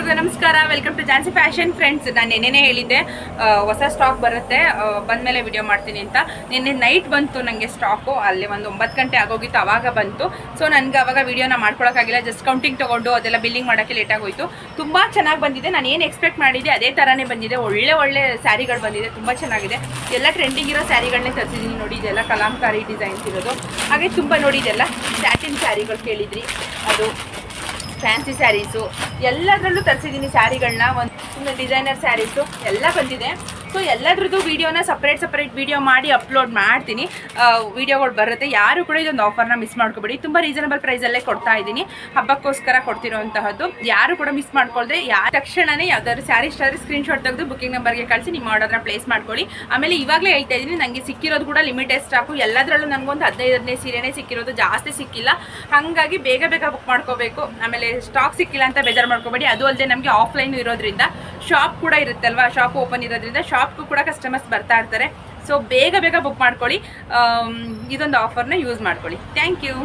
ಎಲ್ರಿಗೂ ನಮಸ್ಕಾರ. Welcome to Jansi fashion friends. ನಾನು ನೆನ್ನೆನೇ ಹೇಳಿದ್ದೆ ಹೊಸ ಸ್ಟಾಕ್ ಬರುತ್ತೆ, ಬಂದಮೇಲೆ ವಿಡಿಯೋ ಮಾಡ್ತೀನಿ ಅಂತ. ನಿನ್ನೆ ನೈಟ್ ಬಂತು ನನಗೆ ಸ್ಟಾಕು. ಅಲ್ಲಿ ಒಂದು 9 ಗಂಟೆ ಆಗೋಗಿತ್ತು, ಆವಾಗ ಬಂತು. ಸೊ ನನಗೆ ಆವಾಗ ವಿಡಿಯೋನ ಮಾಡ್ಕೊಳಕ್ಕಾಗಿಲ್ಲ. ಜಸ್ಟ್ ಕೌಂಟಿಂಗ್ ತೊಗೊಂಡು ಅದೆಲ್ಲ ಬಿಲ್ಲಿಂಗ್ ಮಾಡೋಕ್ಕೆ ಲೇಟ್ ಆಗೋಯ್ತು. ತುಂಬ ಚೆನ್ನಾಗಿ ಬಂದಿದೆ. ನಾನು ಏನು ಎಕ್ಸ್ಪೆಕ್ಟ್ ಮಾಡಿದ್ದೆ ಅದೇ ಥರನೇ ಬಂದಿದೆ. ಒಳ್ಳೆ ಸ್ಯಾರಿಗಳು ಬಂದಿದೆ, ತುಂಬ ಚೆನ್ನಾಗಿದೆ. ಎಲ್ಲ ಟ್ರೆಂಡಿಂಗ್ ಇರೋ ಸ್ಯಾರಿಗಳನ್ನೇ ತರಿಸಿದ್ದೀನಿ ನೋಡಿ. ಇದೆಲ್ಲ ಕಲಾಂಕಾರಿ ಡಿಸೈನ್ಸ್ ಇರೋದು. ಹಾಗೆ ತುಂಬ ನೋಡಿ, ಇದೆಲ್ಲ ಸ್ಯಾಟಿನ್ ಸ್ಯಾರಿಗಳು ಕೇಳಿದ್ರಿ, ಅದು ಫ್ಯಾನ್ಸಿ ಸ್ಯಾರೀಸು ಎಲ್ಲದರಲ್ಲೂ ತರಿಸಿದ್ದೀನಿ ಸ್ಯಾರಿಗಳನ್ನ. ಒಂದು ಡಿಸೈನರ್ ಸ್ಯಾರೀಸು ಎಲ್ಲ ಬಂದಿದೆ. ಸೊ ಎಲ್ಲದ್ರದ್ದು ವೀಡಿಯೋನ ಸಪ್ರೇಟ್ ವೀಡಿಯೋ ಮಾಡಿ ಅಪ್ಲೋಡ್ ಮಾಡ್ತೀನಿ. ವೀಡಿಯೋಗಳು ಬರುತ್ತೆ. ಯಾರು ಕೂಡ ಇದೊಂದು ಆಫರ್ನ ಮಿಸ್ ಮಾಡ್ಕೊಬೇಡಿ. ತುಂಬ ರೀಸನಬಲ್ ಪ್ರೈಸಲ್ಲೇ ಕೊಡ್ತಾ ಇದ್ದೀನಿ, ಹಬ್ಬಕ್ಕೋಸ್ಕರ ಕೊಡ್ತಿರೋಂತಹದ್ದು. ಯಾರು ಕೂಡ ಮಿಸ್ ಮಾಡ್ಕೊಳ್ದೆ ತಕ್ಷಣವೇ ಯಾವ್ದಾದ್ರು ಸ್ಯಾರಿ ಇಷ್ಟ ಆದರೆ ಸ್ಕ್ರೀನ್ಶಾಟ್ ತೆಗೆದು ಬುಕಿಂಗ್ ನಂಬರ್ಗೆ ಕಳಿಸಿ ನಿಮ್ಮ ಆರ್ಡರ್ನ ಪ್ಲೇಸ್ ಮಾಡ್ಕೊಳ್ಳಿ. ಆಮೇಲೆ ಇವಾಗಲೇ ಹೇಳ್ತಾ ಇದ್ದೀನಿ, ನನಗೆ ಸಿಕ್ಕಿರೋದು ಕೂಡ ಲಿಮಿಟೆಡ್ ಸ್ಟಾಕು. ಎಲ್ಲದರಲ್ಲೂ ನನಗೊಂದು 15 ಸೀರೆನೇ ಸಿಕ್ಕಿರೋದು, ಜಾಸ್ತಿ ಸಿಕ್ಕಿಲ್ಲ. ಹಾಗಾಗಿ ಬೇಗ ಬುಕ್ ಮಾಡ್ಕೋಬೇಕು. ಆಮೇಲೆ ಸ್ಟಾಕ್ ಸಿಕ್ಕಿಲ್ಲ ಅಂತ ಬೇಜಾರು ಮಾಡ್ಕೋಬೇಡಿ. ಅದು ಅಲ್ಲದೆ ನಮಗೆ ಆಫ್ಲೈನು ಇರೋದ್ರಿಂದ, ಶಾಪ್ ಕೂಡ ಇರುತ್ತಲ್ವ, ಶಾಪ್ ಓಪನ್ ಇರೋದ್ರಿಂದ ಶಾಪ್ಗೂ ಕೂಡ ಕಸ್ಟಮರ್ಸ್ ಬರ್ತಾ ಇರ್ತಾರೆ. ಸೊ ಬೇಗ ಬುಕ್ ಮಾಡ್ಕೊಳ್ಳಿ. ಇದೊಂದು ಆಫರ್ನ ಯೂಸ್ ಮಾಡ್ಕೊಳ್ಳಿ. Thank you.